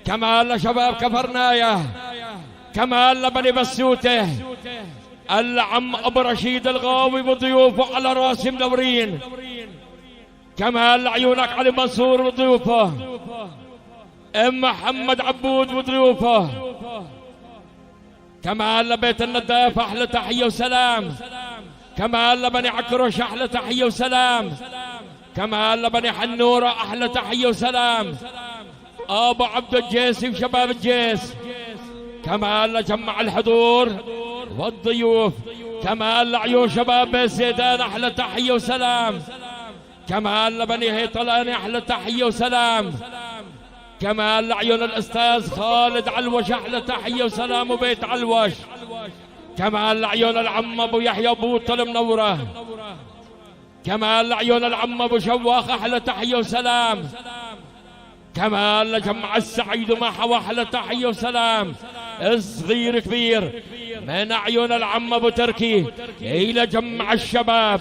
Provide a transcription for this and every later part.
كمال لشباب كفرنايه، كمال لبني بسوته، العم ابو رشيد الغاوي وضيوفه على راسي منورين، كمال لعيونك علي منصور وضيوفه، ام محمد عبود وضيوفه، كمال لبيت النداف احلى تحيه وسلام، كمال لبني عكرش احلى تحيه وسلام، كمال لبني حنوره احلى تحيه وسلام، ابو عبد الجيسي وشباب الجيس، كمال لجمع الحضور والضيوف، كمال لعيون شباب الزيدان احلى تحيه وسلام، كمال لبني هيطلاني احلى تحيه وسلام، كمال لعيون الاستاذ خالد علوش احلى تحيه وسلام وبيت علوش، كمال لعيون العم ابو يحيى بوطل منوره، كمال لعيون العم ابو شواخ احلى تحيه وسلام، كمال لجمع السعيد ومعه احلى تحيه وسلام، صغير كبير من عيون العم ابو تركي الى جمع الشباب.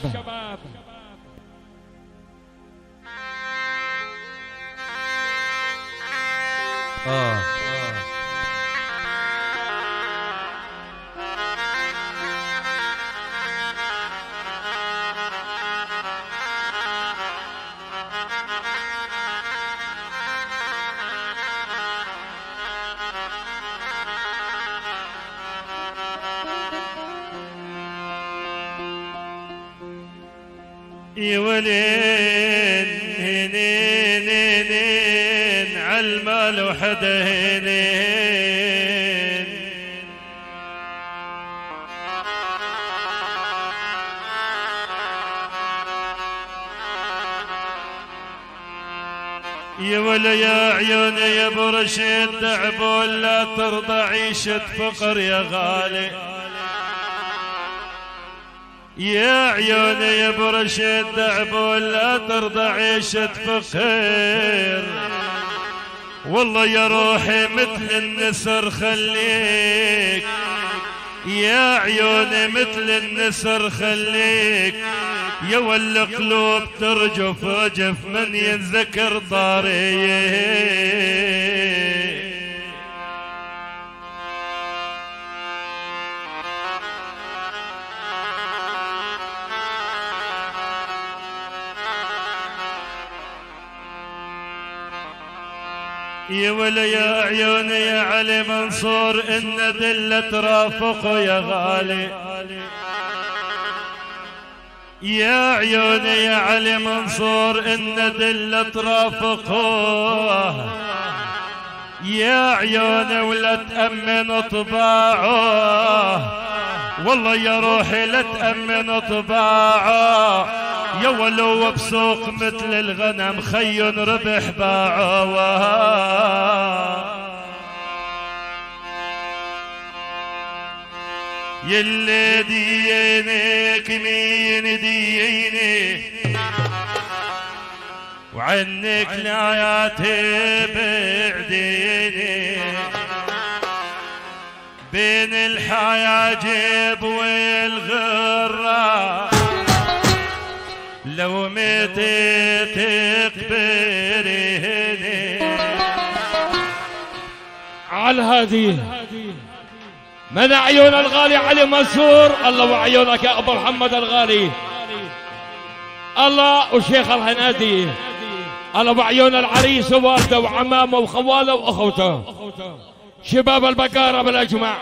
يولين هنين عالمال وحده هنين، يا ولا يا عيوني يا برشيد تعبون لا ترضى عيشة فقر يا غالي، يا عيوني يا برشيد تعبون لا ترضى عيشة فقير، والله يا روحي مثل النسر خليك، يا عيوني مثل النسر خليك، يا والقلوب ترجف رجف من ينذكر ضاريه. يا ولا يا عيوني يا علي منصور إن دلة ترافقه يا غالي، يا عيوني يا علي منصور إن دلة ترافقه، يا عيوني ولا تأمن طباعه، والله يا روحي لا تأمن طباعه، يا ولو بسوق مثل الغنم خي ربح باعه. يلي دينك مين ديني وعنك لا تبعديني، بين الحياجب والغرة لو متت تقبريني. على هذه من عيون الغالي علي منصور، الله وعيونك يا ابو محمد الغالي، الله وشيخ الهنادي، الله وعيون العريس ووالده وعمامه وخواله واخوته، شباب البقاره بالاجمع،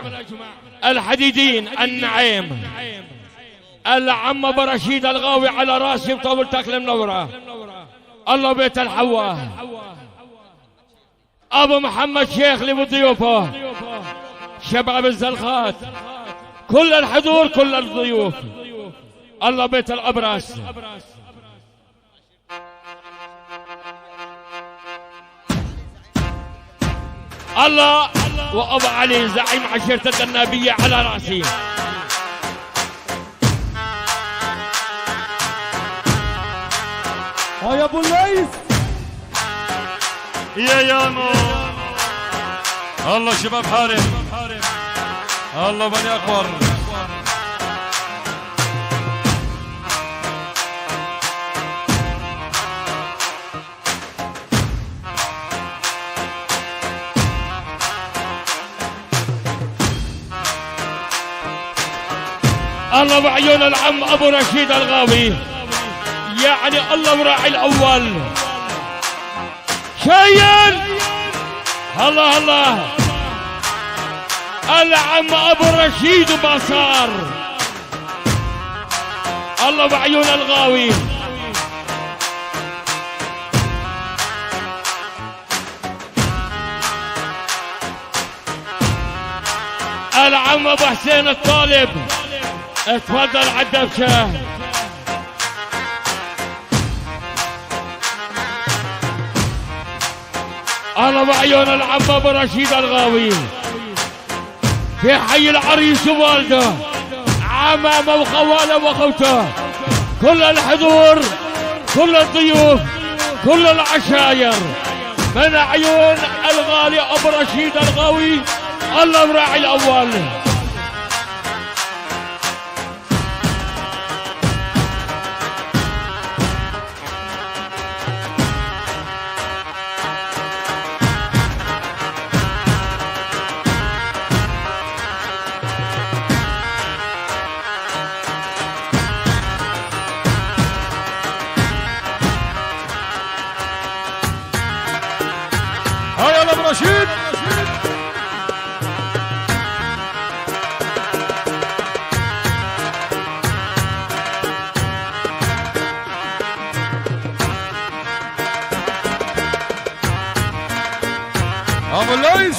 الحديدين النعيم، العم ابو رشيد الغاوي على راسي وطول تكل منوره، الله بيت الحوا، ابو محمد شيخ لي وضيوفه، شباب الزلخات، كل الحضور كل الضيوف، الله بيت الابراس. الله وابو علي زعيم عشيرة النبية على راسي. يا ابو الليث يا يامو، الله شباب حارم، الله بني اكبر، الله بعيون العم ابو رشيد الغاوي، يعني الله وراعي الاول. شيل الله الله العم ابو رشيد وما صار. الله بعيون الغاوي. العم ابو حسين الطالب اتفضل عالدبشه. الله بعيون العم ابو رشيد الغاوي في حي العريس ووالده عمامه وخواله واخوته، كل الحضور كل الضيوف كل العشاير من عيون الغالي ابو رشيد الغاوي. الله وراعي الاول. هيا ابو رشيد. ابو الليث.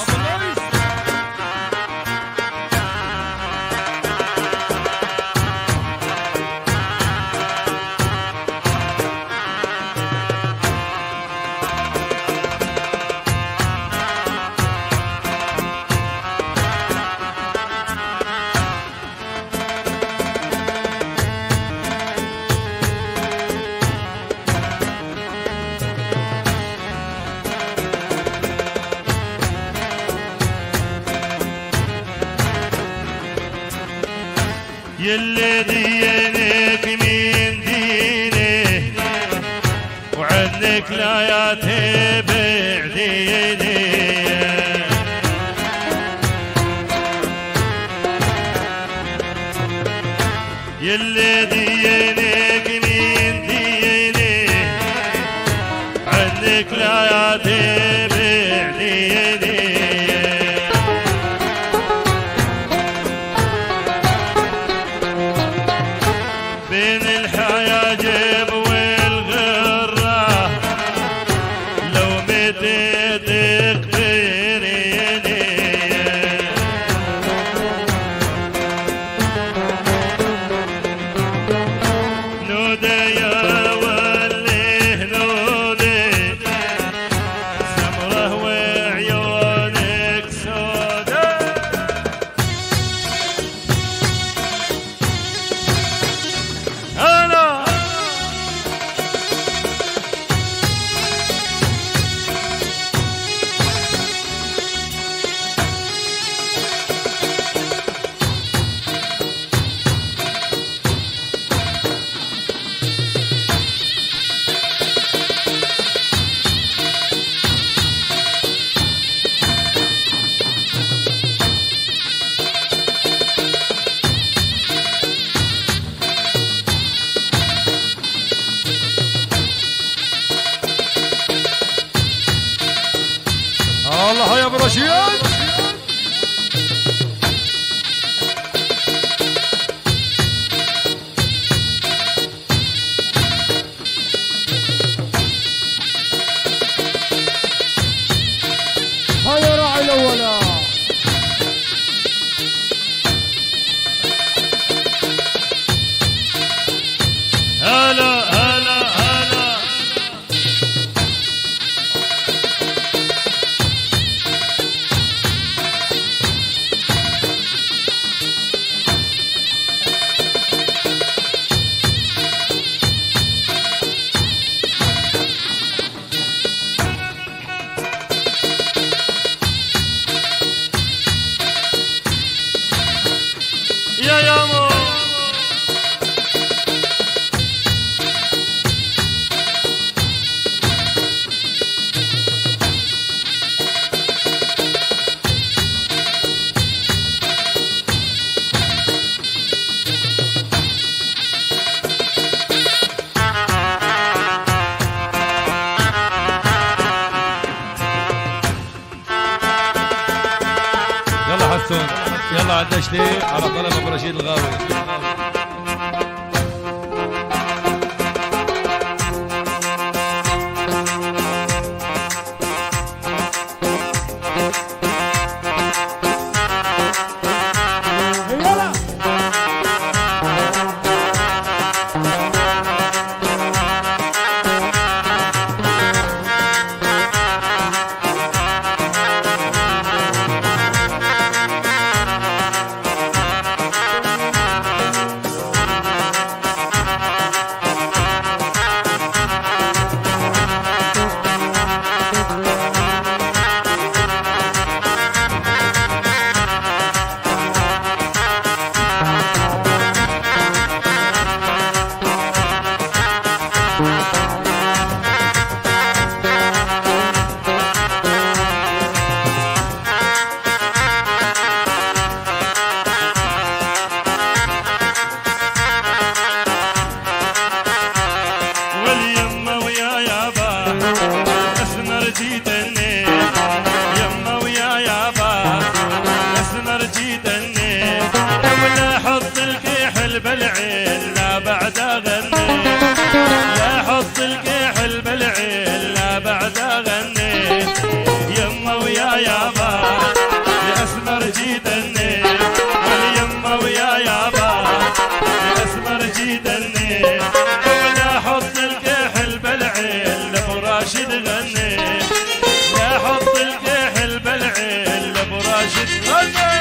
يلي دينك من ديني وعنك لا يتبع ديني. يلي دينك من ديني عنك لا يتبع ديني. بين الحياجب والغرة لو مديتك تريني. نودي يا وليه نودي سمره وعيونك سودا. هلا الله يا ابو رشيد. هيا راعي الاولى. هلا هلا هلا. طلبتون. يلا عندنا شتي على طلب ابو رشيد الغاوي. بالعين لا بعد اغني، لا حط الكحل بالعين لا بعد اغني، يما ويا يابا يا اسمر جيدني، واليما ويا يابا يا اسمر جيدني، ولا حط الكحل بالعين لابو راشد غني، لا حط الكحل بالعين لابو راشد غني.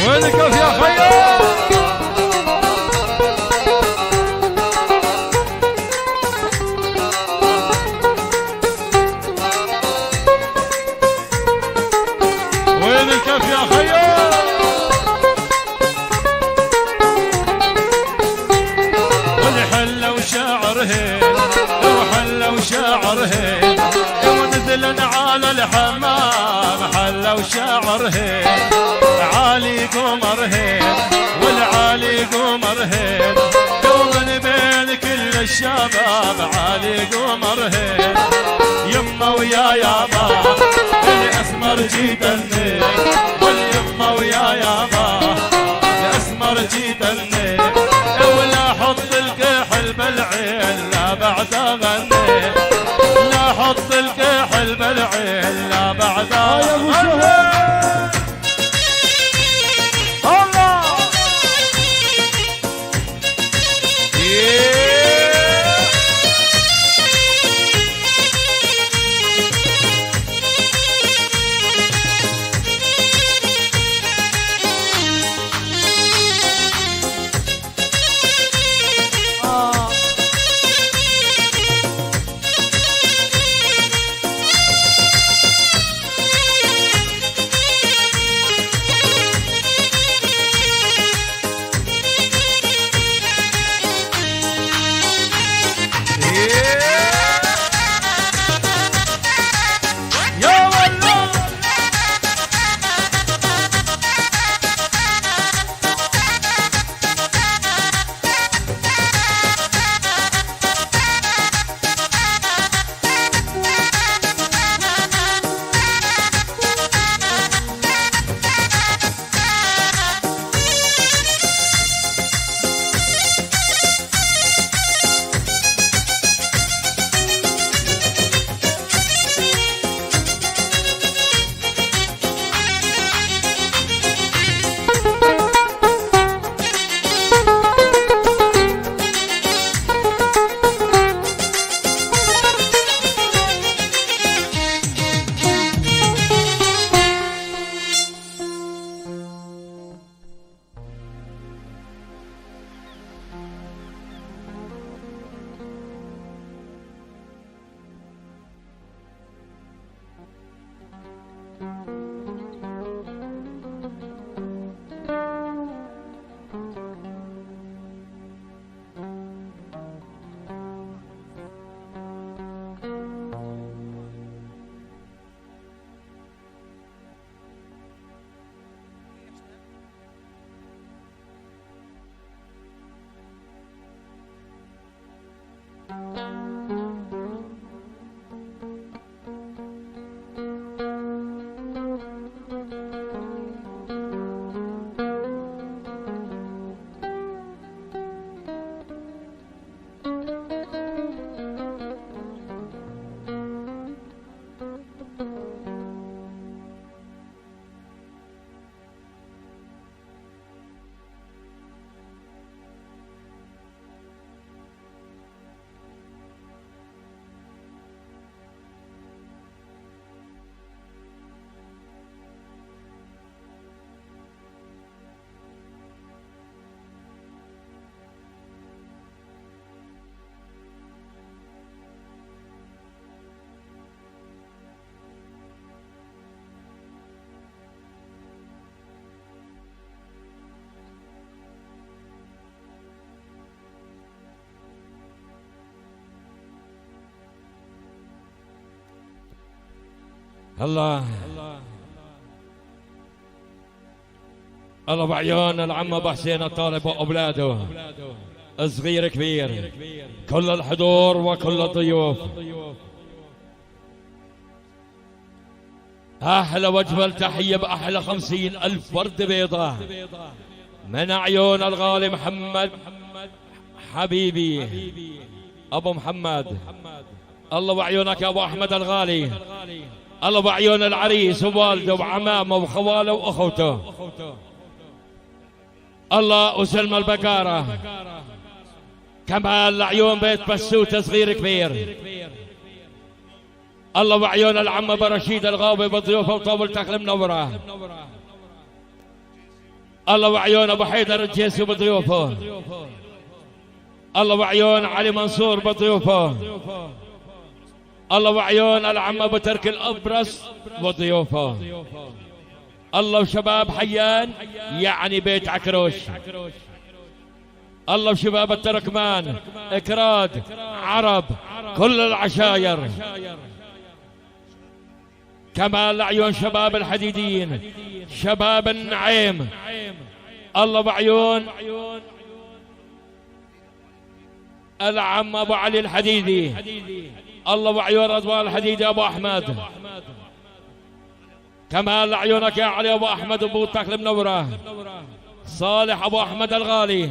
وينك يا خيال؟ وين الكف يا خيال؟ والحلة وشاعرهن وحلة وشاعرهن ونزلن على الحمام حلة وشاعرهن عالي قمرهن والعالي قمرهن ومن بين كل الشباب عالي قمرهن يما ويا يابا الاسمر جيدني واليما ويا يابا الاسمر جيدني ولا حط الكحل بالعين لا بعد اغني لا حط الكحل بالعين لا بعد اغني. الله الله بعيون العم ابو حسين الطالب واولاده صغير كبير كل الحضور وكل الضيوف. احلى وجبه التحيه باحلى 50,000 ورد بيضاء من عيون الغالي محمد حبيبي ابو محمد. الله بعيونك يا ابو احمد الغالي. الله بعيون العريس ووالده وعمامه وخواله واخوته. الله وسلمى البقاره. كمال لعيون بيت بسوته صغير كبير. الله بعيون العم ابو رشيد الغاوي بضيوفه وطاولته المنوره. الله بعيون ابو حيدر الجيسي بضيوفه. الله بعيون علي منصور بضيوفه. الله بعيون العم ابو ترك الابرص وضيوفه. الله وشباب حيان يعني بيت عكروش. الله وشباب التركمان اكراد عرب كل العشاير. كمال لعيون شباب الحديدين شباب النعيم. الله بعيون العم ابو علي الحديدي. الله بعيون رضوان الحديدي ابو احمد. كمال لعيونك يا علي ابو احمد وبوطك المنوره. صالح ابو احمد الغالي.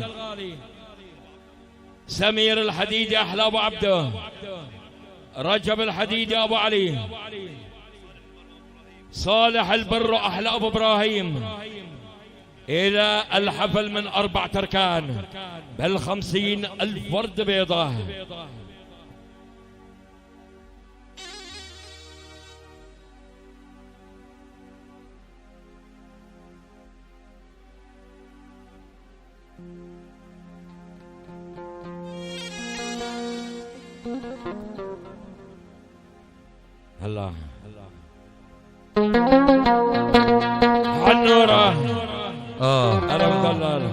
سمير الحديدي احلى ابو عبده. رجب الحديدي ابو علي. صالح البر احلى ابو ابراهيم. الى الحفل من 4 أركان بال50,000 ورد بيضاء. الله حنورة أنا مدلل.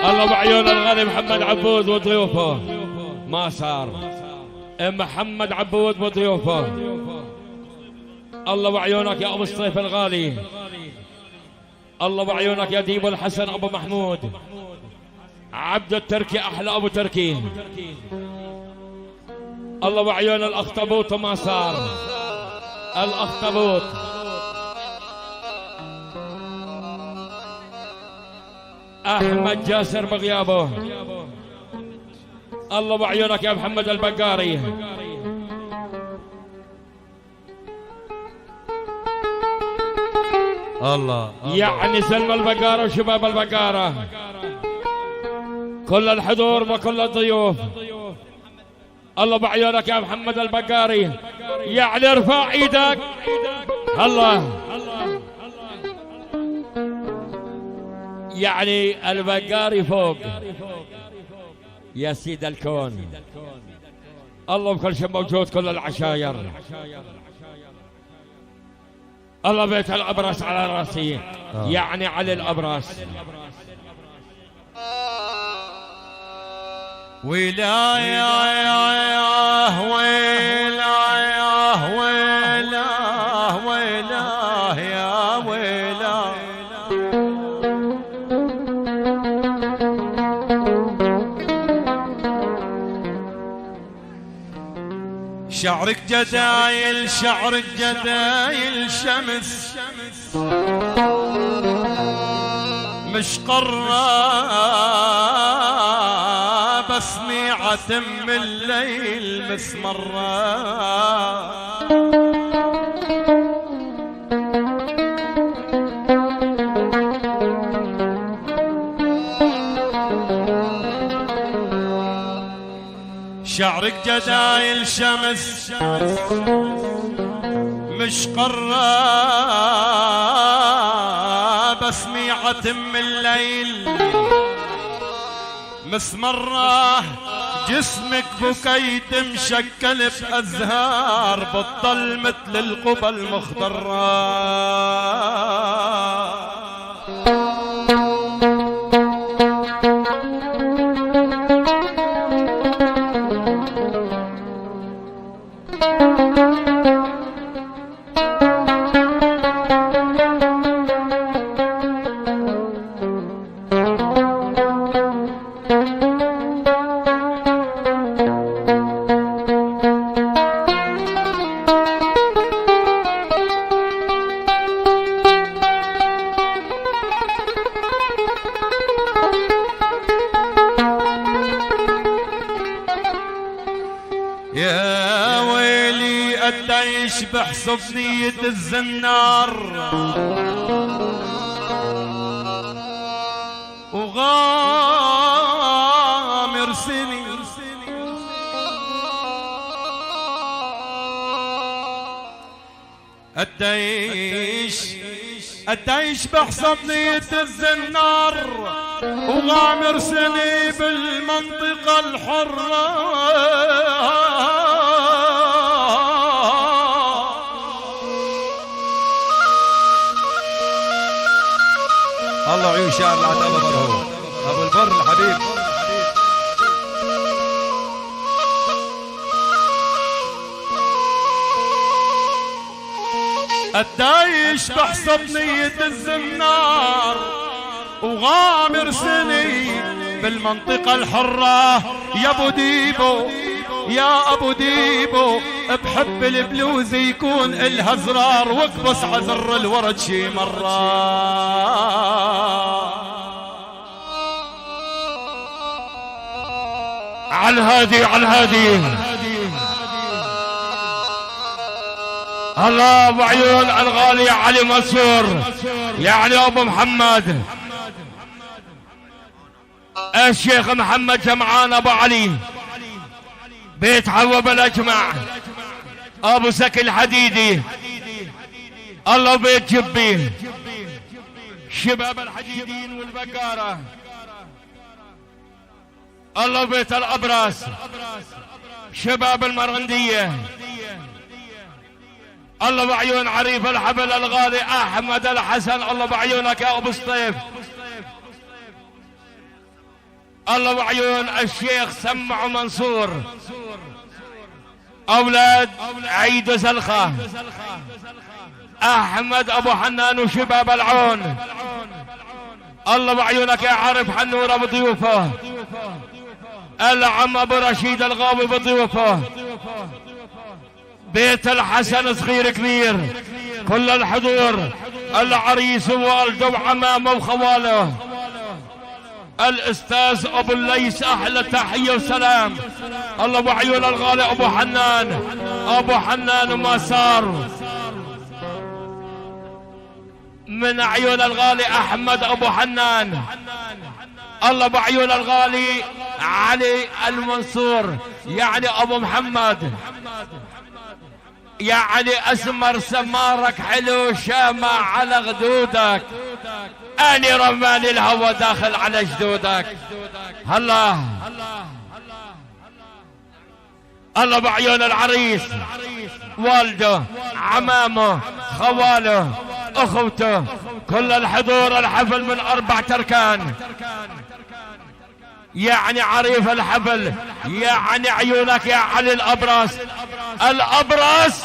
الله بعيون الغالي محمد عبود وضيوفه. ما صار محمد عبود وضيوفه. الله بعيونك يا ابو الصيف الغالي. الله بعيونك يا ديب الحسن ابو محمود. عبد التركي احلى ابو تركي. الله بعيون الاخطبوط ما صار الاخطبوط. احمد جاسر بغيابه. الله بعيونك يا محمد البقاري. الله يعني سلمى البقاره وشباب البقاره كل الحضور وكل الضيوف. الله بعيونك يا محمد البقاري. يعني ارفع ايدك. الله يعني البقاري فوق يا سيد الكون. الله بكل شيء موجود كل العشاير. الله بيت الابراس على راسي يعني علي الابراس. ولاية ولاية ولاية ولاية يا ولاية. شعرك جدايل شعرك جدايل شمس مش قرّة صنيعة من الليل مسمرة. شعرك جدايل شمس مش قرّة صنيعة من الليل مسمرة. جسمك بكيت مشكل بأزهار بطل مثل القبى المخضرة. أدى يشبح صفنية الزنار وغامر سني أدى يشبح صفنية الزنار وغامر سني بالمنطقة الحرة الله عيون شعر العتاب ابو البر الحبيب. أدى يشبح صفنية الزنار وغامر سني بالمنطقة الحرة يا ابو ديبو يا ابو ديبو بحب البلوز يكون الها زرار واكبس عذر الورد شي مرة على الهادي الله ابو عيون الغالي علي منصور يعني ابو محمد الشيخ محمد جمعان ابو علي بيت حوب الاجمع ابو زكي الحديدي الله بيت جبي شباب الحديدين والبقاره الله بيت الابراس شباب المرغنديه الله بعيون عريف الحبل الغالي احمد الحسن الله بعيونك يا ابو سطيف الله بعيون الشيخ سمع منصور اولاد عيد زلخه احمد ابو حنان وشباب العون الله بعيونك يا عارف حنور بضيوفه العم ابو رشيد الغاوي بضيوفه بيت الحسن صغير كبير كل الحضور العريس ووالده وعمامه وخواله الاستاذ ابو الليث احلى تحيه وسلام الله بعيون الغالي ابو حنان وما صار من عيون الغالي احمد ابو حنان الله بعيون الغالي علي المنصور يعني ابو محمد يعني اسمر سمارك حلو شامة على غدودك اني رماني الهوى داخل على جدودك الله الله بعيون العريس والده عمامه خواله اخوته كل الحضور الحفل من 4 أركان يعني عريف الحفل يعني عيونك يا علي الابراس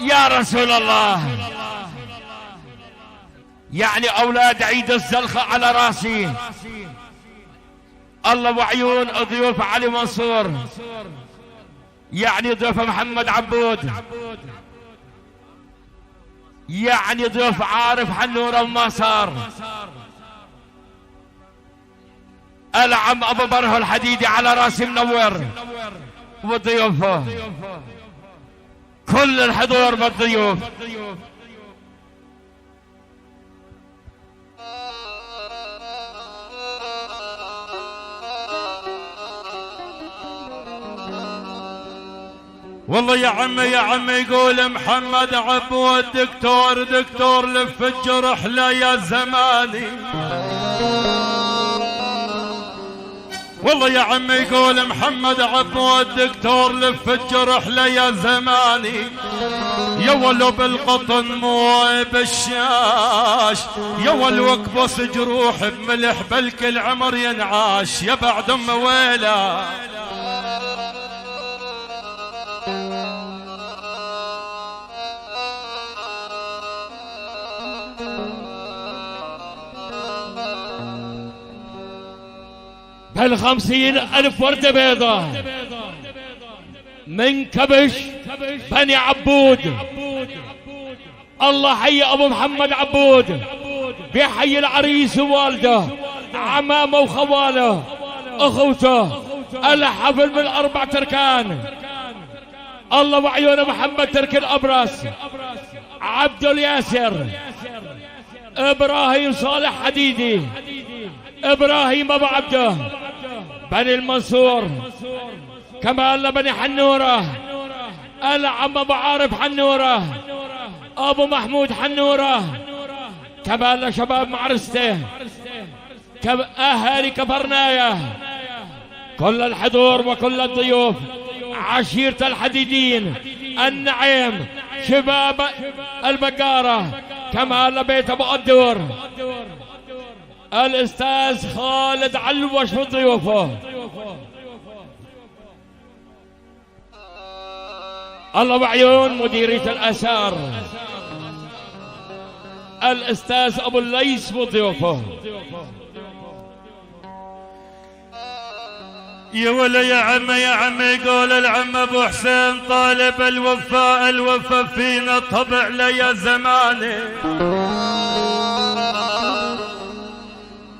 يا رسول الله يعني اولاد عيد الزلخة على راسي الله وعيون ضيوف علي منصور يعني ضيوف محمد عبود يعني ضيوف عارف حنور وما صار العم ابو بره الحديدي على راسي منور وضيوفه كل الحضور بالضيوف والله يا عمي يقول محمد عبود دكتور لف الجرح لا يا زماني والله يا عمي يقول محمد عبود دكتور لف الجرح لا يا زماني يا ولو بالقطن مو بالشاش يا ولو اكبس جروح بملح بلك العمر ينعاش يا بعد ام ويلا بال50,000 وردة بيضة من كبش بني عبود الله حي ابو محمد عبود بيحيي العريس ووالده عمامه وخواله اخوته الحفل من 4 أركان الله وعيون محمد ترك الأبرص، عبد الياسر، إبراهيم صالح حديدي، إبراهيم أبو عبده، بني المنصور، كمال بني حنورة، العم أبو عارف حنورة، أبو محمود حنورة، كمال شباب معرسته، أهالي كفرناية، كل الحضور وكل الضيوف، عشيرة الحديدين، النعيم، شباب البقارة، كمال بيت أبو الدور، الأستاذ خالد علوش وضيوفه. الله وعيون مديرية الآثار، الأستاذ أبو الليث وضيوفه. يا ولا يا عم يقول العم ابو حسين طالب الوفاء، الوفا فينا طبع ليا زماني.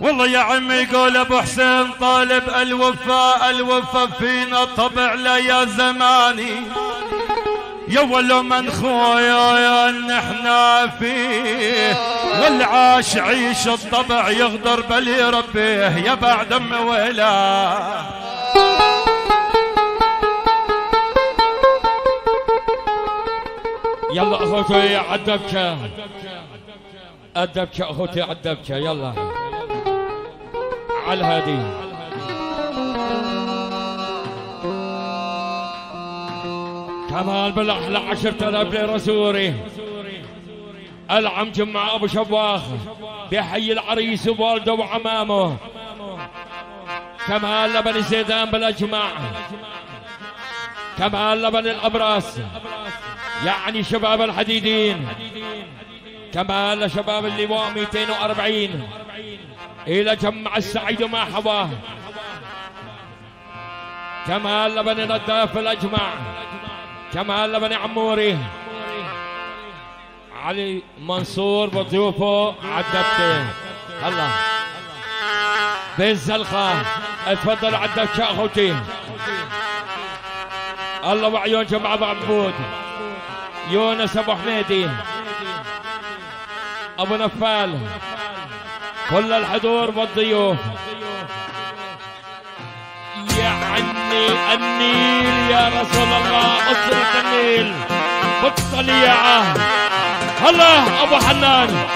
والله يا عم يقول ابو حسين طالب الوفاء، الوفا فينا طبع ليا زماني. يا ولو من خويا نحنا فيه، والعاش عيش الطبع يغدر بل يربيه يا بعد ام ويلا. يلا اخوتي عالدبكة، الدبكة اخوتي عالدبكة، يلا عالهادي. كمال بالاحلى 10,000 ليرة سوري، العم جمع ابو شواخ بحي العريس ووالده وعمامه، كمال لبني زيدان بالاجمع، كمال لبني الابراس، يعني شباب الحديدين، كمال لشباب اللواء 240 الى جمع السعيد وما حواه، كمال لبني نداف الاجمع، كمال لبني عموري، علي منصور وضيوفه عالدبكة. الله بالزلخة اتفضل عالدبكة اخوتي. الله وعيون جمع ابو عبود، يونس ابو حميدي، ابو نفال، كل الحضور والضيوف. يعني النيل يا رسول الله، اطرق النيل بالطليعة. الله ابو حنان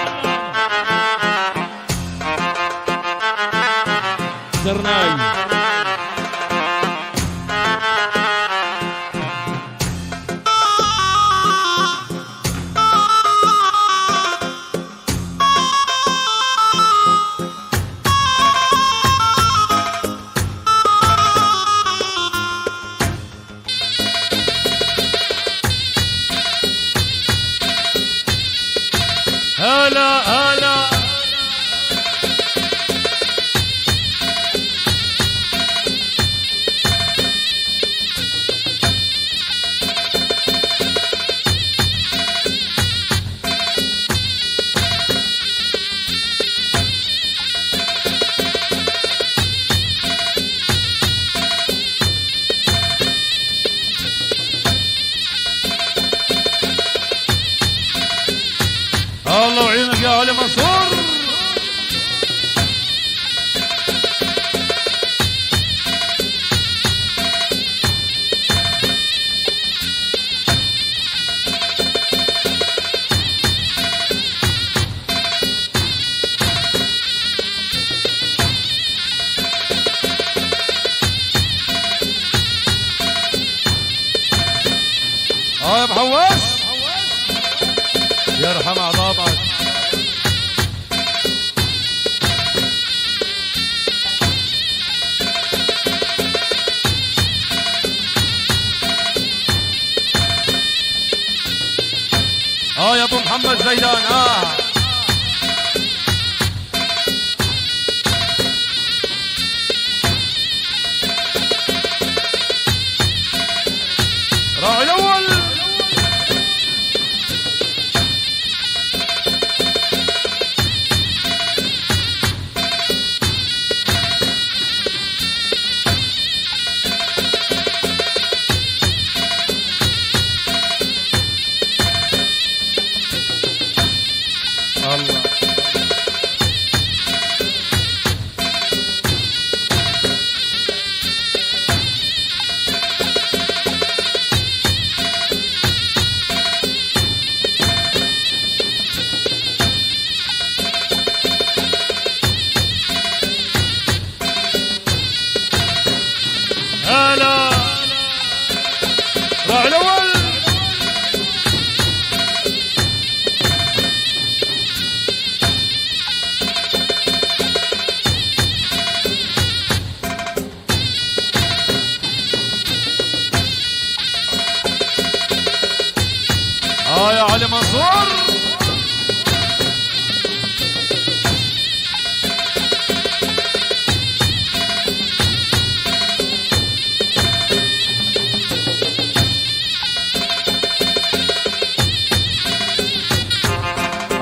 سرناي، هلا هلا الله وعينك يا علي منصور. يا ابو حواس يرحم اعضابك. يا ابو محمد زيدان. راعي الاول. منصور.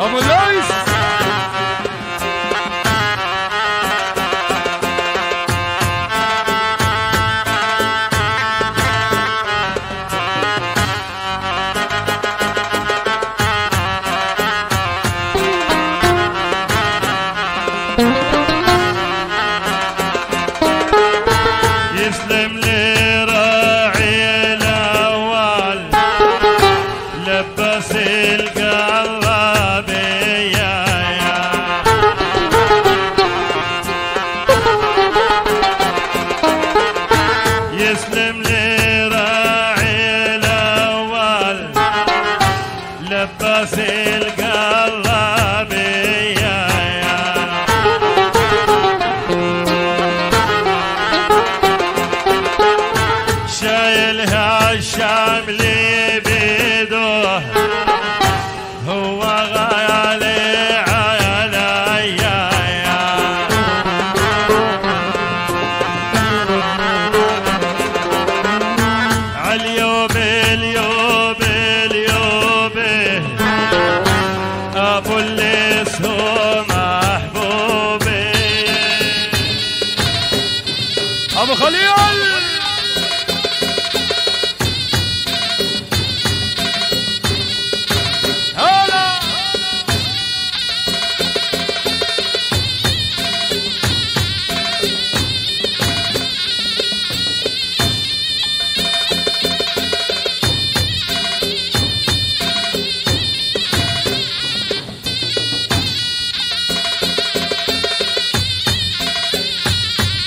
ابو ليث. يسلم لي راعي الاول لبس القرابية يسلم لي راعي الاول لبس القرابية شايلها الشاملي بيده هو غالي علي عاليوب اليوب اليوب ابو الليث هو محبوبي ابو خليل.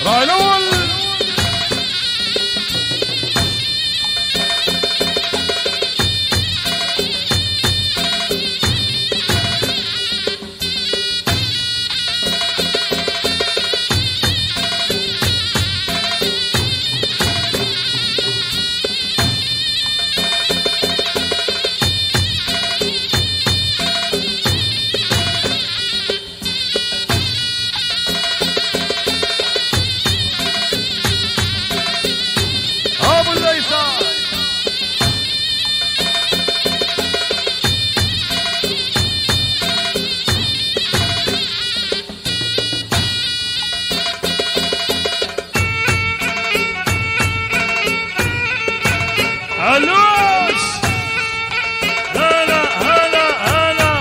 راعي الاول. ابو الليث. علوش هلا هلا هلا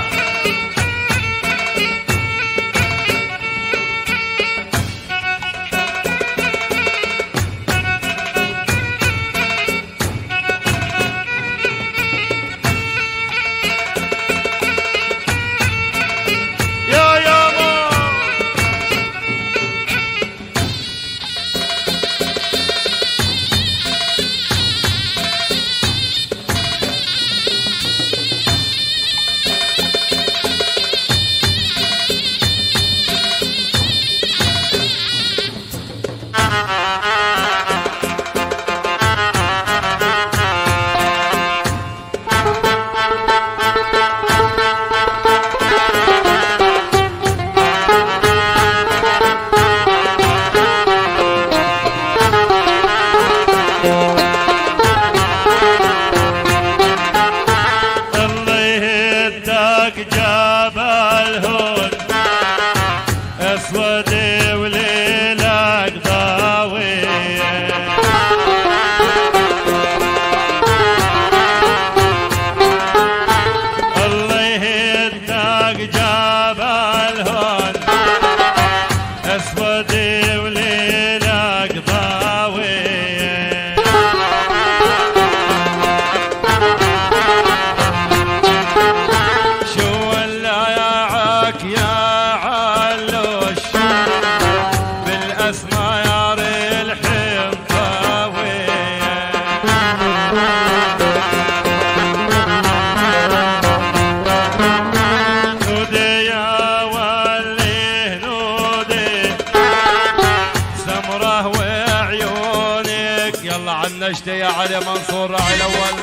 يا يابا الله يهداك جبل هود اسود وليلك ضاوي الله يهداك جبل هود اسود وليلك ضاوي شو ولا ياعك يا علوش بالاسمار الحنطاوي نودي يا ولي نودي سمره وعيونك يلا عنا اشتي يا علي منصور راعي الاول.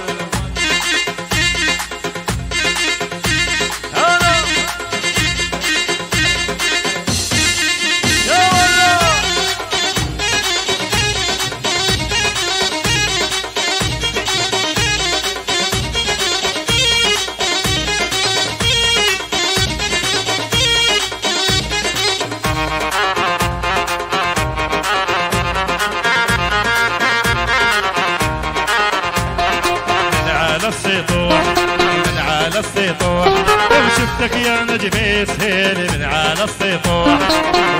السطوح وشفتك يا نجمي سهيل من على السطوح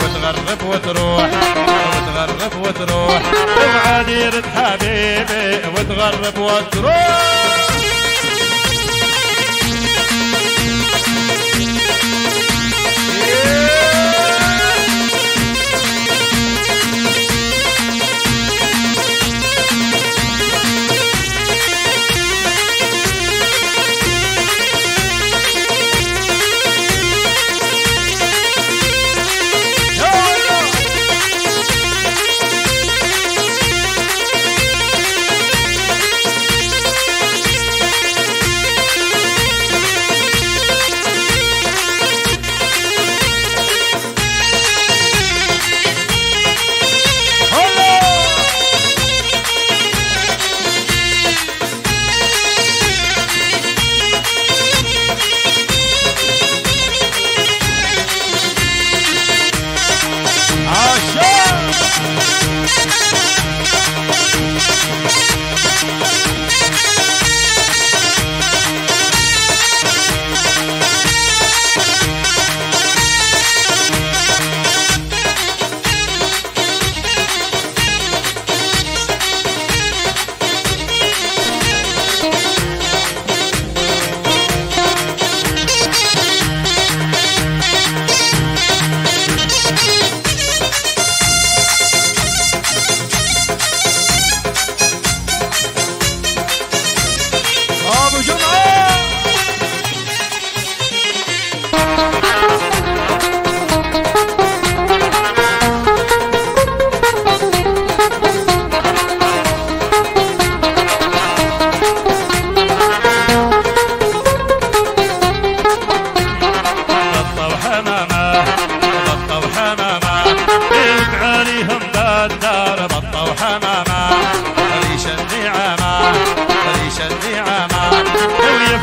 وتغرب وتروح وتغرب وتروح وعديرة حبيبي وتغرب وتروح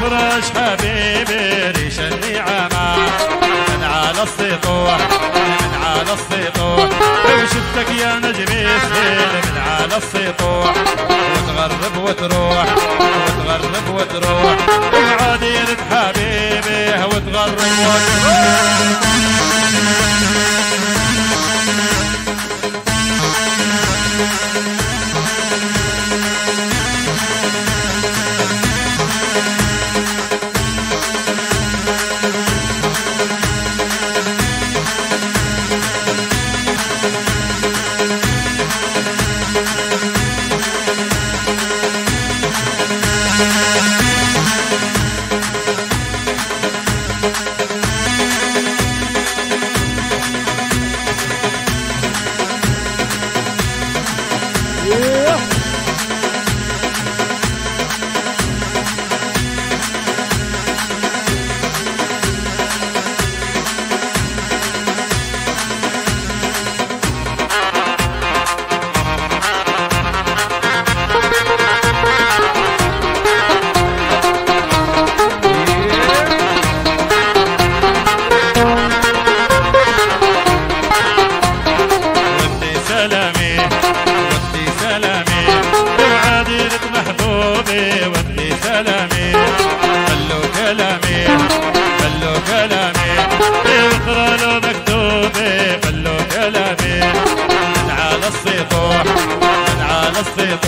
فرش حبيبي ريش النعمة من على السطوح من على السطوح وشفتك يا نجمي سهيل من على السطوح وتغرب وتروح وتغرب وتروح وعديرة حبيبي وتغرب وتروح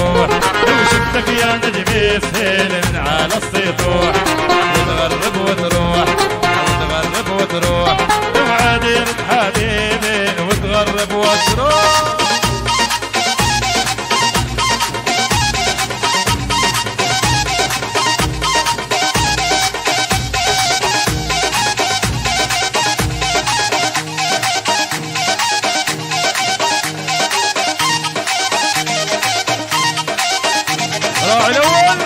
وشفتك يا نجمي سهيل من على السطوح وتغرب وتروح وتغرب وتروح وعديرة حبيبي وتغرب وتروح راعي الأول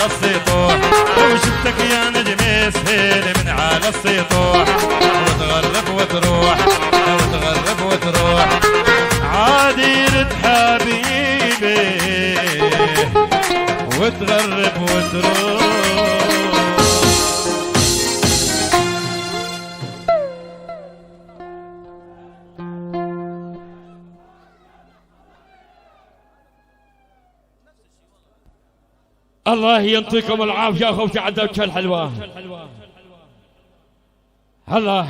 السطوح لو شفتك يا نجم سهيل من على السطوح وتغرب وتروح لو تغرب وتروح عادي رد حبيبي وتغرب وتروح. الله ينطيكم العافية اخوتي على الدوشة الحلوة. الله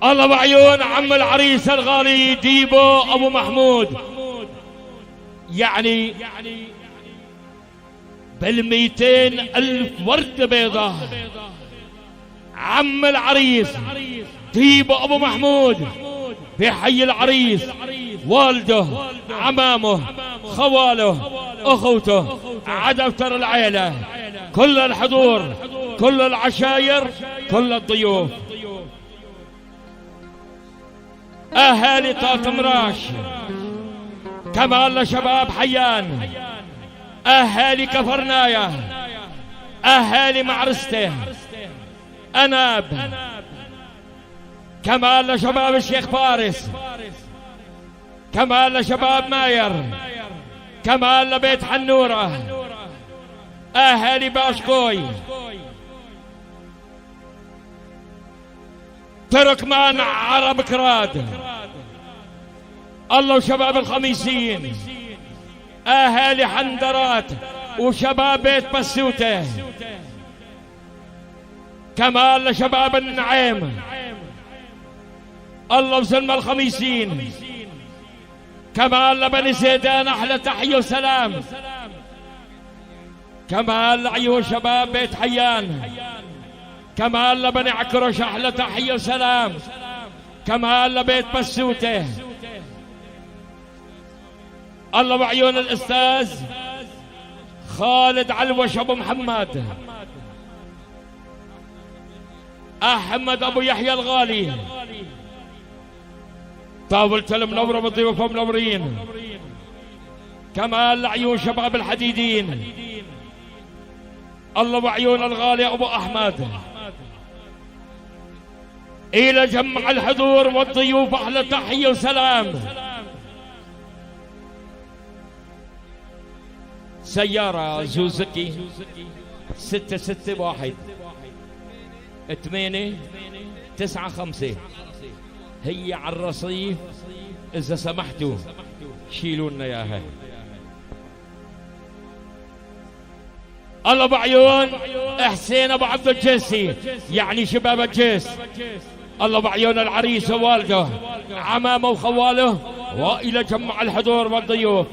الله بعيون عم العريس الغالي ديبو ابو محمود، يعني بال200,000 وردة بيضاء عم العريس ديبو ابو محمود بحي العريس، والده عمامه خواله اخوته عدفتر العيلة، كل الحضور كل العشاير كل الضيوف، اهالي طاط مراش، كمال شباب حيان، اهالي كفرنايا، اهالي معرسته، اناب، كمال شباب الشيخ فارس، كمال شباب ماير، كمال بيت حنورة، اهالي باشكوي، تركمان عرب كراد، الله وشباب الخميسين، اهالي حندرات وشباب بيت بسوته، كمال شباب النعيم، الله وسلمى الخميسين، كمال بني زيدان احلى تحيه وسلام، كمال عيون شباب بيت حيان، كمال بني عكرش احلى تحيه وسلام، كمال بيت بسوته، الله بعيون الاستاذ خالد علوش ابو محمد، احمد ابو يحيى الغالي، طاولة المنورة بالضيوف منورين، كمال عيون شباب الحديدين، الله بعيون الغالي ابو احمد، الى جمع الحضور والضيوف احلى تحيه وسلام. سيارة زوزكي 661 895 هي على الرصيف، اذا سمحتوا شيلوا لنا اياها. الله بعيون حسين ابو عبد الجيسي، يعني شباب الجيس، الله بعيون العريس ووالده عمامه وخواله، والى جمع الحضور والضيوف،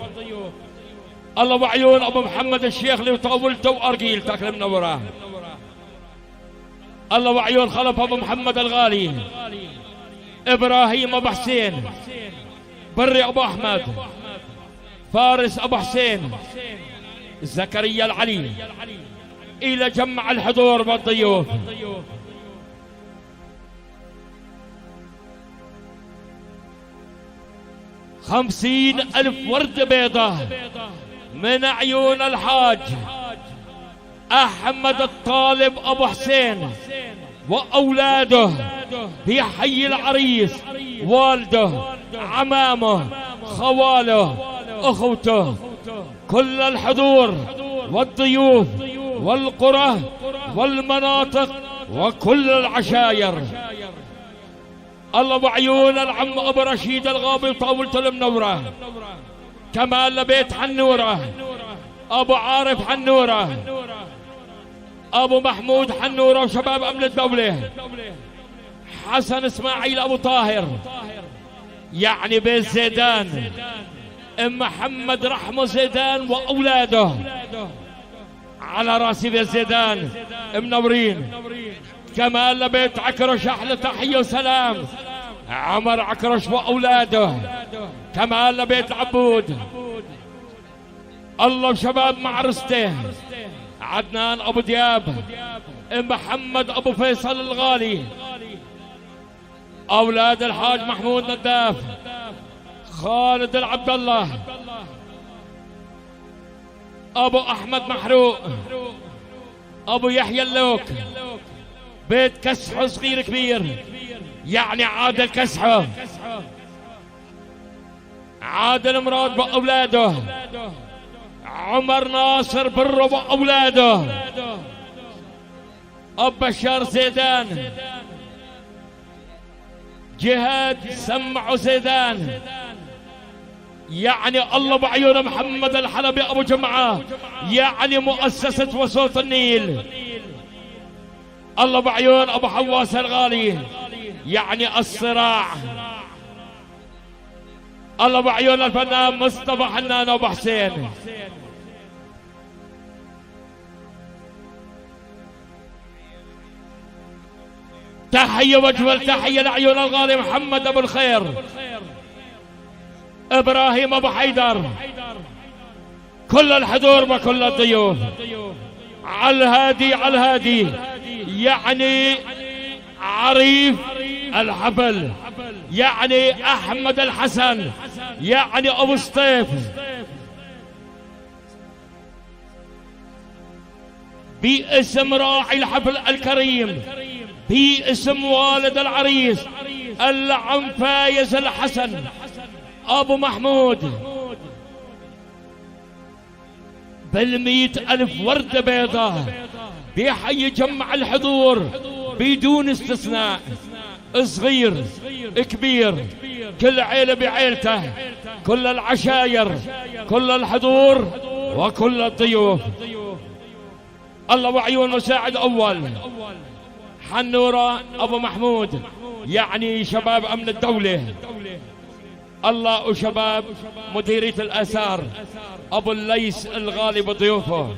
الله بعيون ابو محمد الشيخ اللي طولته وارجيل تاكل منوره، الله بعيون خلف ابو محمد الغالي، ابراهيم ابو حسين، بري ابو احمد، فارس ابو حسين، زكريا العلي، الى جمع الحضور والضيوف. 50,000 وردة بيضاء من عيون الحاج أحمد الطالب أبو حسين وأولاده في حي العريس، والده عمامه خواله أخوته، كل الحضور والضيوف والقرى والمناطق وكل العشاير. الله بعيون العم ابو رشيد الغابي وطاولة المنورة، كمال بيت حنورة، ابو عارف حنورة، ابو محمود حنورة وشباب امن الدولة، حسن اسماعيل ابو طاهر يعني بيت زيدان، ام محمد رحمه زيدان واولاده على راسي بيت زيدان منورين. كمال بيت عكرش احلى تحيه وسلام، عمر عكرش واولاده، كمال بيت عبود، الله وشباب معرسته، عدنان ابو دياب، محمد ابو فيصل الغالي، اولاد الحاج محمود نداف، خالد العبد الله، ابو احمد محروق، ابو يحيى اللوك، بيت كسحه صغير كبير، يعني عادل كسحه، عادل مراد باولاده، عمر ناصر برو باولاده، ابو بشار زيدان، جهاد سمعوا زيدان، يعني الله بعيون محمد الحلبي ابو جمعه، يعني مؤسسه وصوت النيل، الله بعيون ابو حواس الغالي، يعني الصراع، الله بعيون الفنان مصطفى حنان ابو حسين. تحيه واجمل تحيه لعيون الغالي محمد ابو الخير، ابراهيم ابو حيدر، كل الحضور وكل الضيوف. على الهادي على الهادي، يعني عريف الحفل، يعني احمد الحسن، يعني ابو سطيف، باسم راعي الحفل الكريم، باسم والد العريس العم فايز الحسن ابو محمود، بال100,000 وردة بيضاء، بيحيي جمع الحضور بدون استثناء، صغير كبير، كل عيلة بعيلته، كل العشاير، كل الحضور وكل الضيوف. الله وعيون مساعد أول حنورة أبو محمود، يعني شباب أمن الدولة، الله وشباب مديرية الآثار أبو الليث الغالي بضيوفه.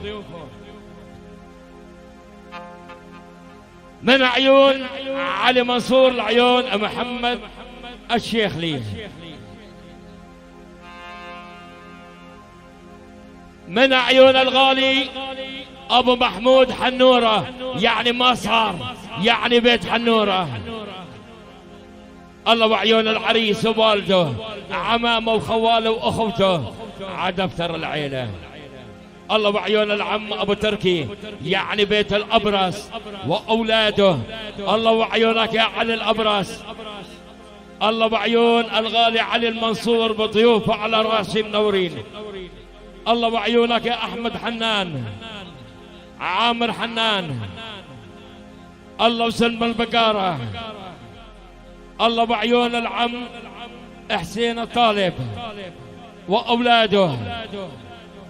من عيون علي منصور لعيون محمد الشيخ لي، من عيون الغالي ابو محمود حنوره، يعني ما صار، يعني بيت حنوره. الله وعيون العريس ووالده، عمامه وخواله واخوته، عدفتر العيله. الله وعيون العم ابو تركي، يعني بيت الابرص واولاده. الله وعيونك يا علي الابرص، الله وعيون الغالي علي المنصور بضيوفه على راسي منورين. الله وعيونك يا احمد حنان، عامر حنان، الله وسلم البقاره. الله بعيون العم حسين الطالب واولاده،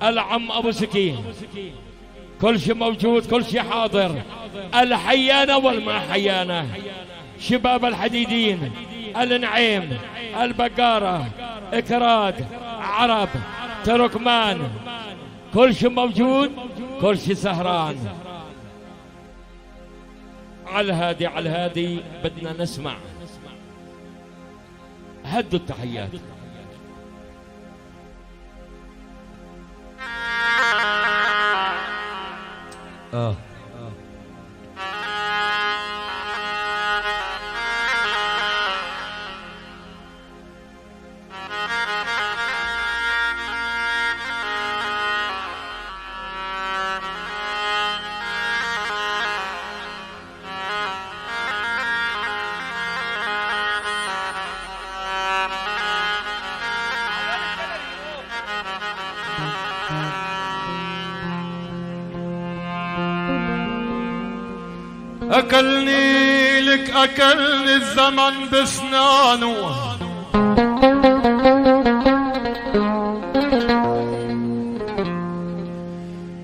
العم ابو سكين، كل شيء موجود، كل شيء حاضر، الحيانه والما حيانه، شباب الحديدين، النعيم، البقاره، اكراد، عرب، تركمان، كل شيء موجود، كل شيء سهران. على الهادي على الهادي بدنا نسمع، هدوا التحيات. أكلني لك أكلني الزمن بسنانه،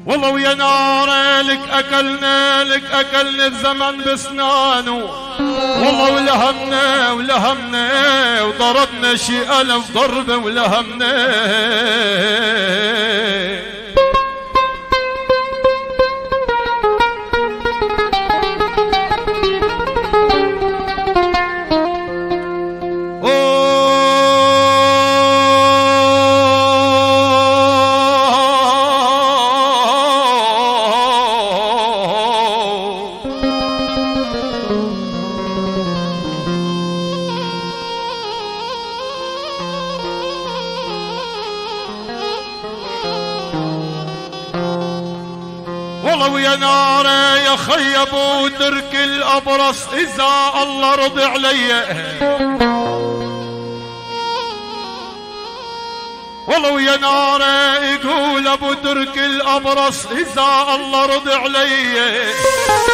والله ويا نار لك أكلني الزمن بسنانه، والله ولهمنا ولهمنا وضربنا شي 1000 ضربة ولهمنا. والله ويا ناري يا خي ابو ترك الابرص اذا الله رضي علي. والله ويا ناري يقول ابو ترك الابرص اذا الله رضي علي.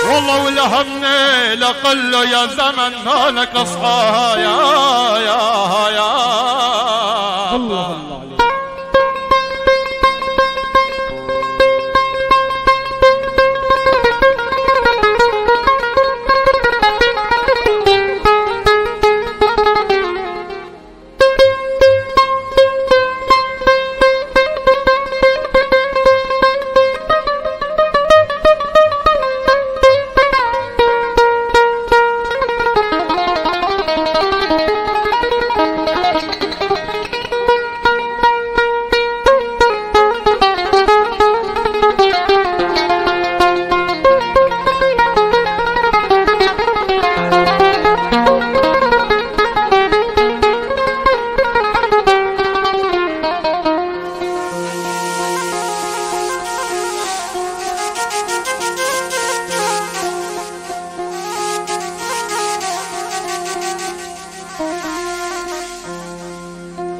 والله ولهمني لقل له يا زمن مالك اصحى يا الله الله عليك.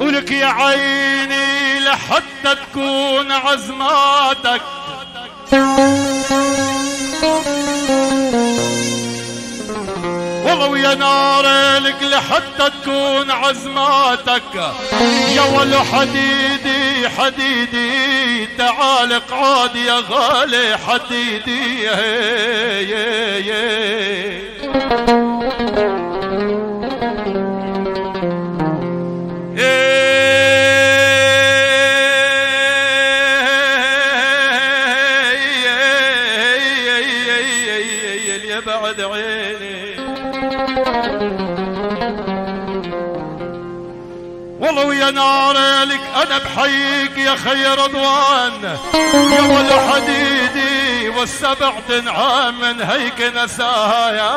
ولك يا عيني لحتى تكون عزماتك والله ويا ناري لك لحتى تكون عزماتك. يا ولو حديدي حديدي تعال قعد يا غالي حديدي. يا بعد عيني والله ويا ناري لك انا بحييك يا خي رضوان. يا ولو حديدي والسبع تنعام من هيك نساها يا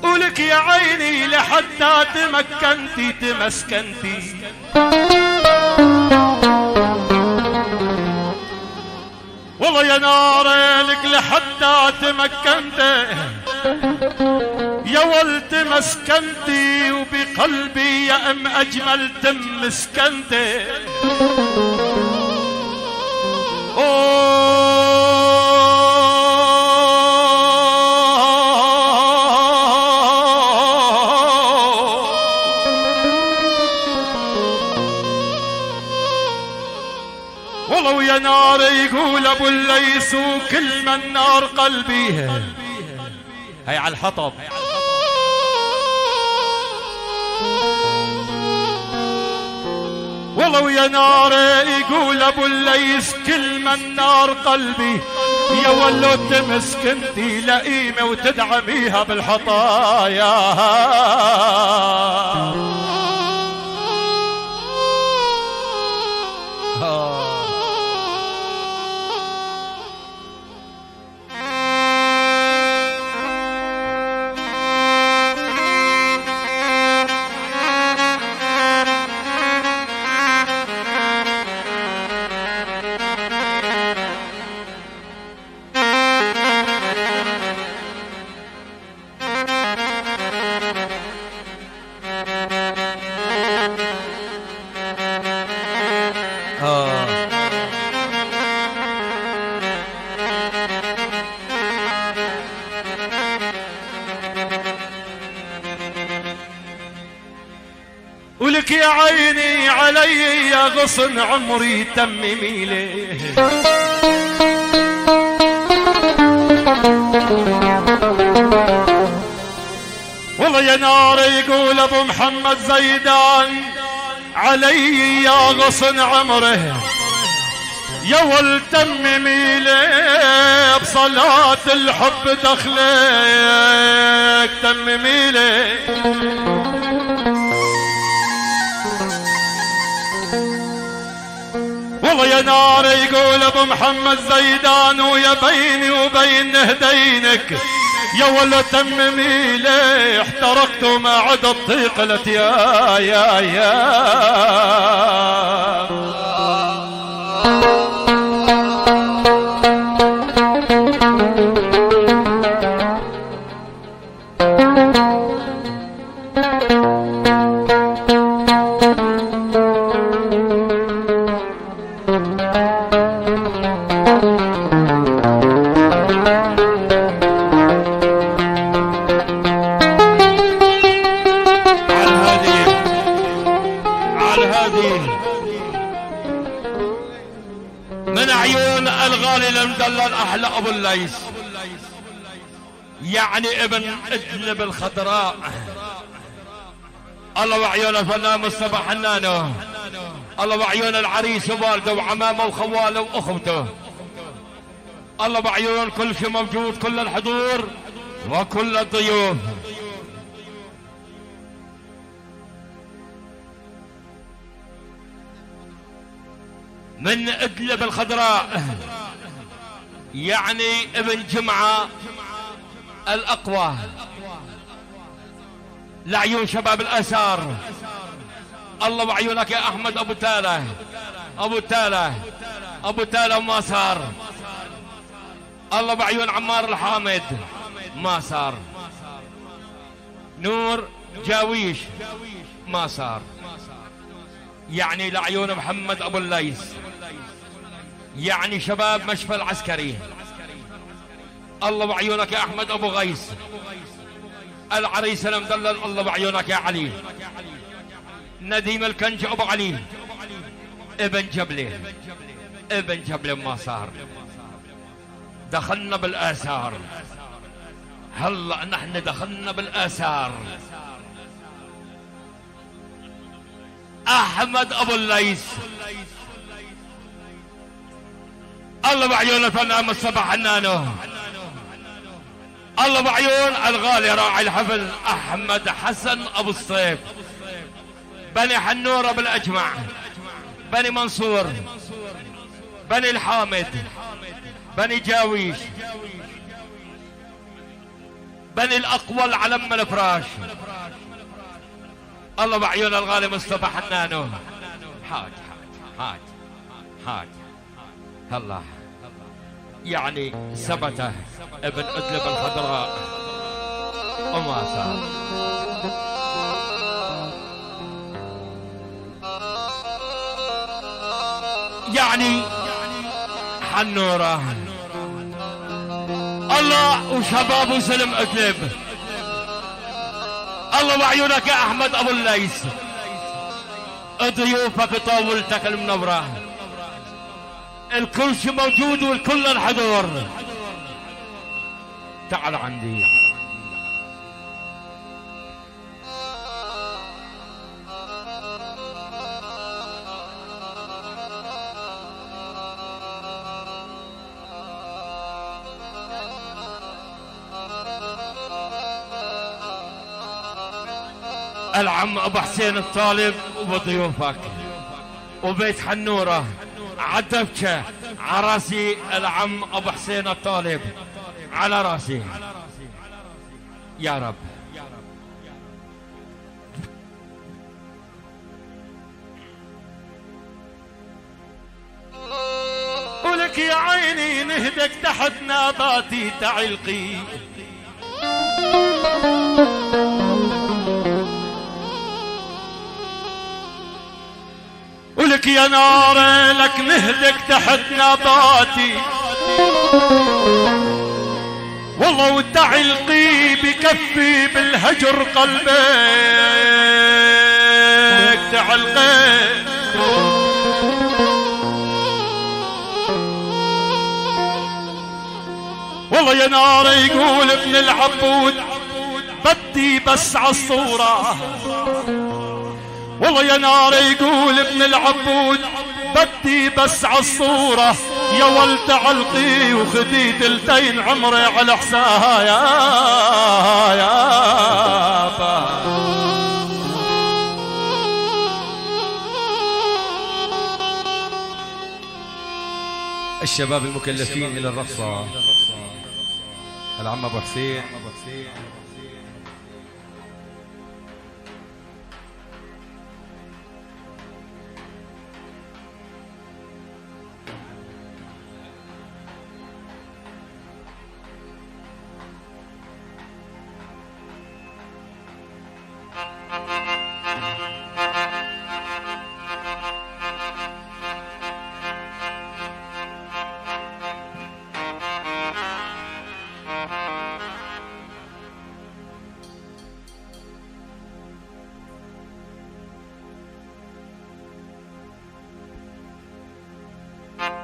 ولك يا عيني لحتى تمكنتي تمسكنتي والله يا ناري لك لحتى تمكنتي يا ولد مسكنتي وبقلبي يا ام اجمل تم مسكنتي. والله ويا نار يقول ابو الليث وكل من نار قلبي هي على الحطب. والله ويا نار يقول ابو الليث كل من نار قلبي. يا ولو تمسكنتي لئيمه وتدعميها بالحطايا. ولك يا عيني علي يا غصن عمري تممي ليه. والله يا نار يقول ابو محمد زيدان علي يا غصن عمره يا ولد تممي لي بصلاة الحب دخلك تممي لي والله يا نار يقول ابو محمد زيدان ويا بيني وبين هدينك يا ولد تممي لي احترقت وما عد الطيقلت يا من عيون الغالي المدلل احلى ابو الليث يعني ابن ادلب الخضراء الله وعيون الفنان مصطفى حنانه الله وعيون العريس ووالده وعمامه وخواله واخوته الله وعيون كل شيء موجود كل الحضور وكل الضيوف من ادلب الخضراء يعني ابن جمعة الاقوى لعيون شباب الاثار الله وعيونك يا احمد ابو تاله ابو تاله ابو تاله ما صار الله وعيون عمار الحامد ما صار نور جاويش ما صار يعني لعيون محمد ابو الليث يعني شباب مشفى العسكري الله وعيونك يا احمد ابو غيث العريس المدلل الله وعيونك يا علي نديم الكنج ابو علي ابن جبله ابن جبله ما صار دخلنا بالاثار هلا نحن دخلنا بالاثار احمد ابو الليث الله بعيون الفنان مصطفى حنانه الله بعيون الغالي راعي الحفل احمد حسن ابو الصيف بني حنوره بالاجمع بني منصور بني الحامد بني جاويش بني الاقوى العلم الفراش الله بعيون الغالي مصطفى حنانه حاج حاج حاج الله يعني ثبت ابن ادلب الخضراء وما صار يعني حنوره الله وشباب وسلم ادلب الله بعيونك يا احمد ابو الليث ضيوفك طاولتك المنوره الكل شيء موجود والكل الحضور تعال عندي العم ابو حسين الطالب وضيوفك وبيت حنوره عدبكه عراسي العم ابو حسين الطالب على راسي يا رب ولك يا عيني نهدك تحت ناباتي تعلقي ولك يا نار لك نهدك تحت نباتي والله وتعلقي بكفي بالهجر قلبك تعلقي والله يا نار يقول ابن العبود بدي بس عالصورة والله يا نار يقول ابن العبود بدي بس عالصورة يا ولد علقي وخدي تلتين عمري على حساها يا الشباب المكلفين إلى الرقصة. العم أبو حسين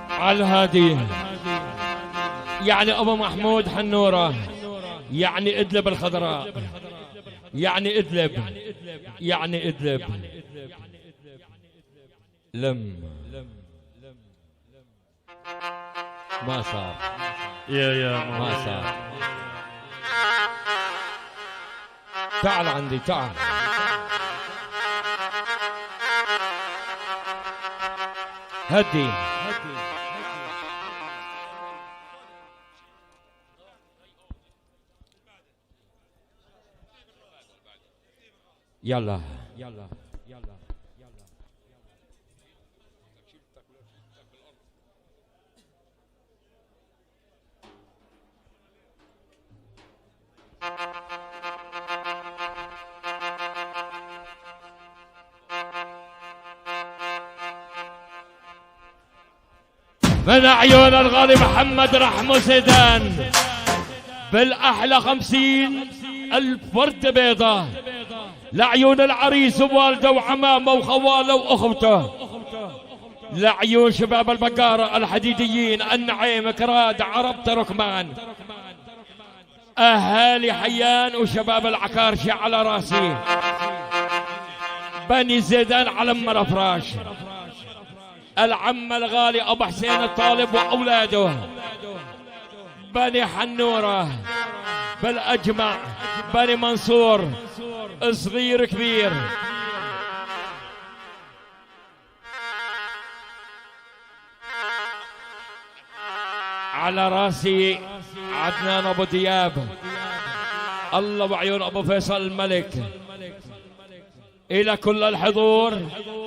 على الهادي يعني أبو محمود حنورة، يعني إدلب الخضراء، يعني إدلب، يعني إدلب. لم ما صار يا ما صار. تعال عندي تعال. هدي يلا يلا يلا. من عيون الغالي محمد رحمه سيدان بالأحلى 50,000 وردة بيضة لعيون العريس ووالده وعمامه وخواله وأخوته، لعيون شباب البقارة الحديديين النعيم كراد عرب تركمان، أهالي حيان وشباب العكارشة على راسي، بني زيدان على أم الأفراش، العم الغالي أبو حسين الطالب وأولاده، بني حنورة بالأجمع، بني منصور صغير كبير، على راسي عدنان أبو دياب، الله وعيون أبو فيصل الملك، إلى كل الحضور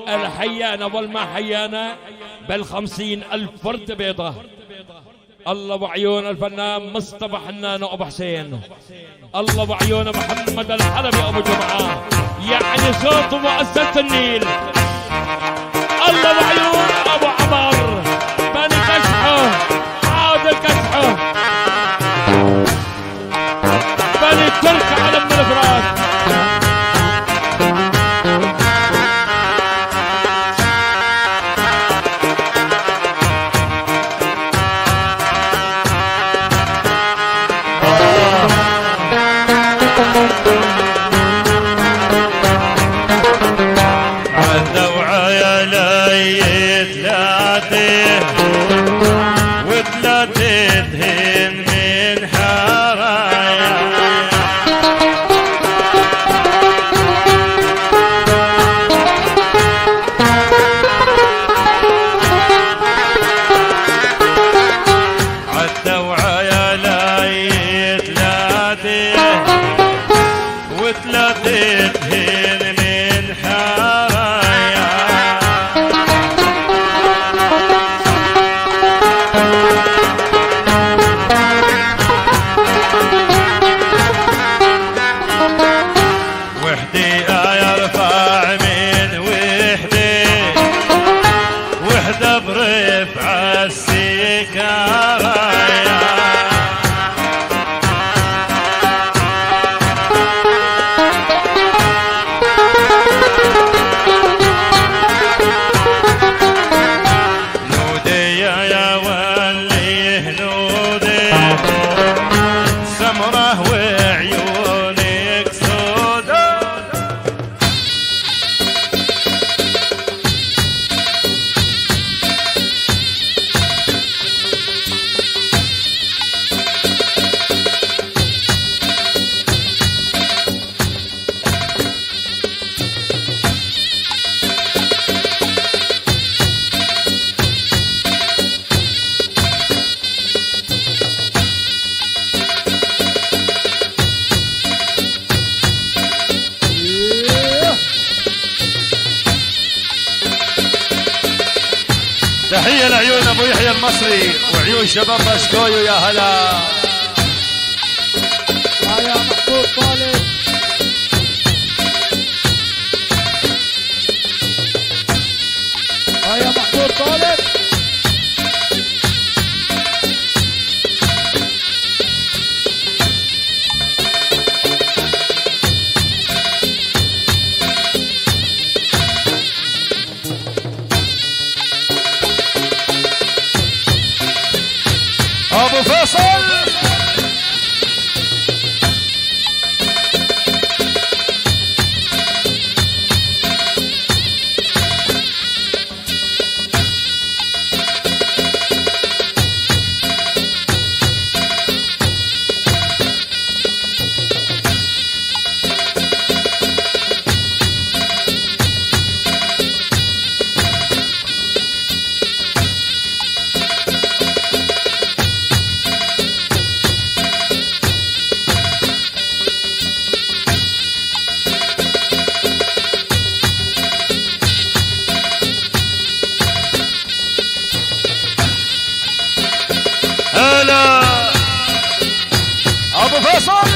الحيانة والما حيانة بال50,000 وردة بيضة، الله وعيون الفنان مصطفى حنان أبو حسين، الله وعيون محمد الحلبي أبو جمعة، يعني صوت مؤسسة النيل، الله وعيون أبو عمر بني كشحه عادل كشحه، بني الترك على من الفراش، تحية لعيون ابو يحيى المصري وعيون شباب باشكويو يا هلا. يا محمود طالب. يا محمود طالب. ابو فيصل. هلا ابو فيصل.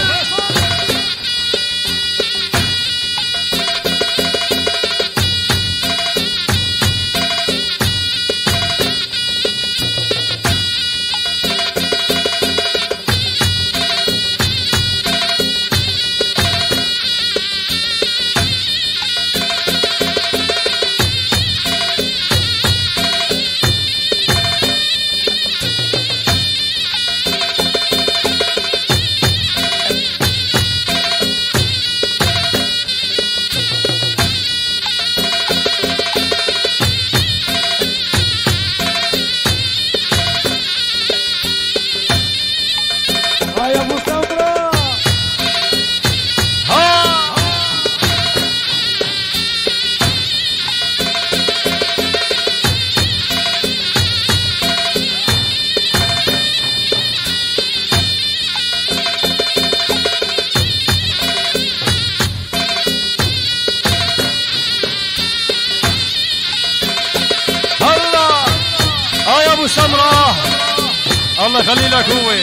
يا ابو سمرة. هلا يا ابو سمره الله يخلي لك هو.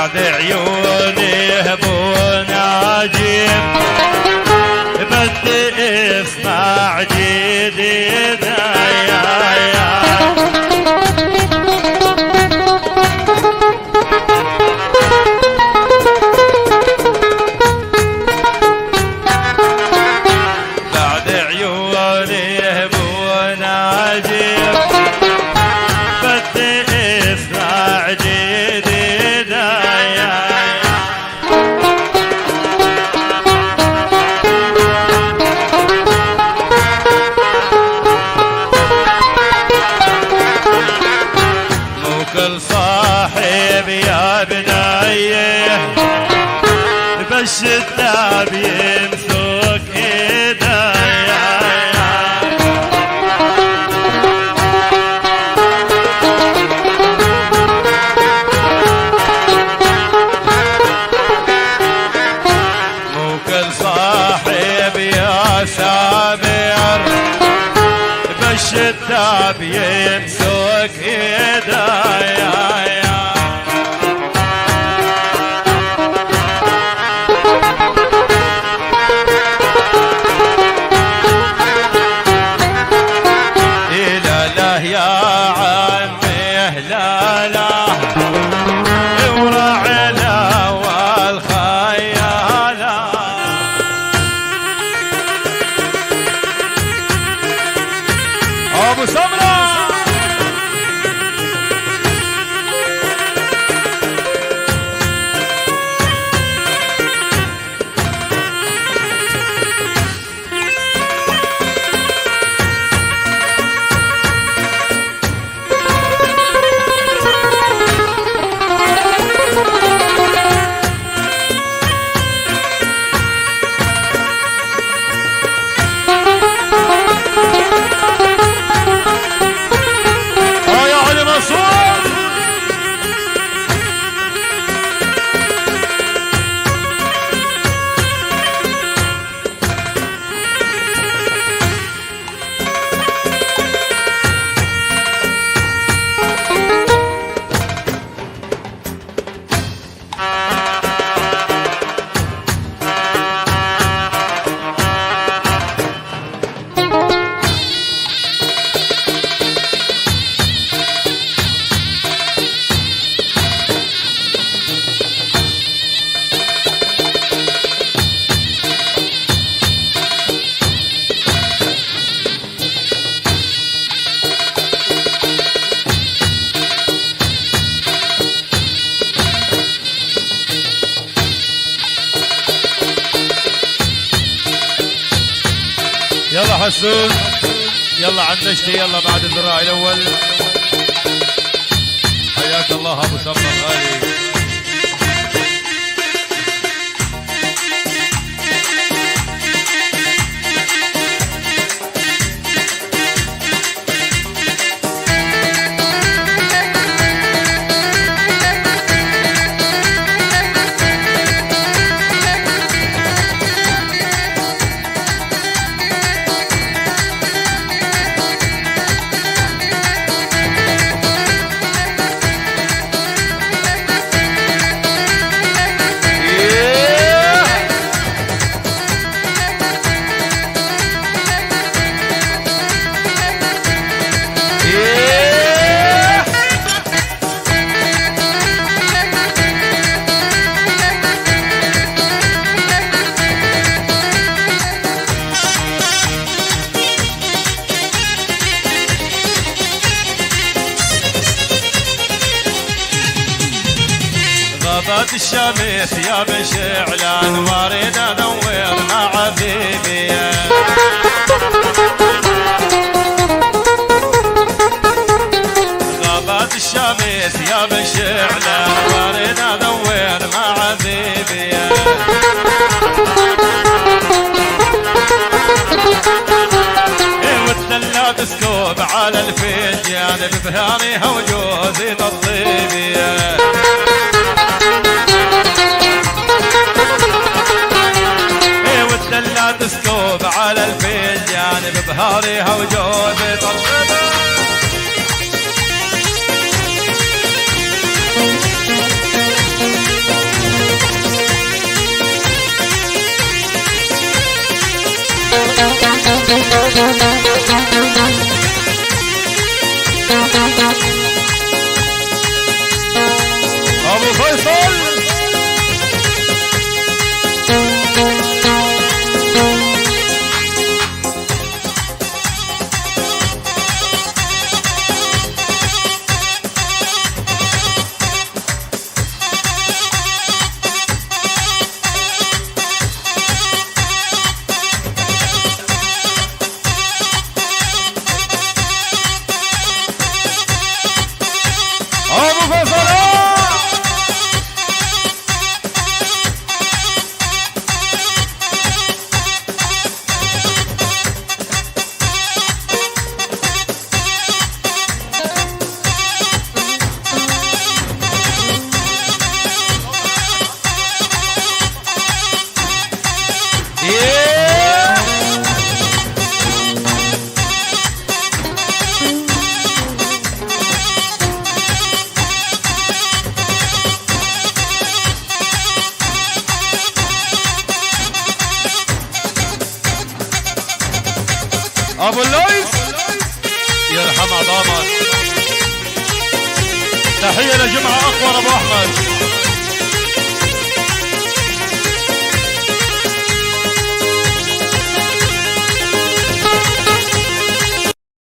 بعد عيوني هبونا عجيب بدي اسمع جديد بعد عيوني هبونا عجيب بدي اسمع جديد كل صاحب يا بنايه بالشتا بيمسك ايديا مو كل صاحب يا سابر بالشتا بيمسك ايديا ابو سمره يلا حسون يلا عن نشتي يلا بعد الذراع الاول حياك الله ابو سمره الغالي غابات الشمس يا بشعلان وارد انور مع حبيبي غابات الشمس يا بشعلان وارد انور مع حبيبي والثلاث سكوب على الفنجان ببهاريها وجوزي الطيبي والثلاث سكوب على الفنجان ببهاريها وجوزي الطيبي ابو الليث يرحم عظامك. تحية لجمعة اخضر ابو احمد.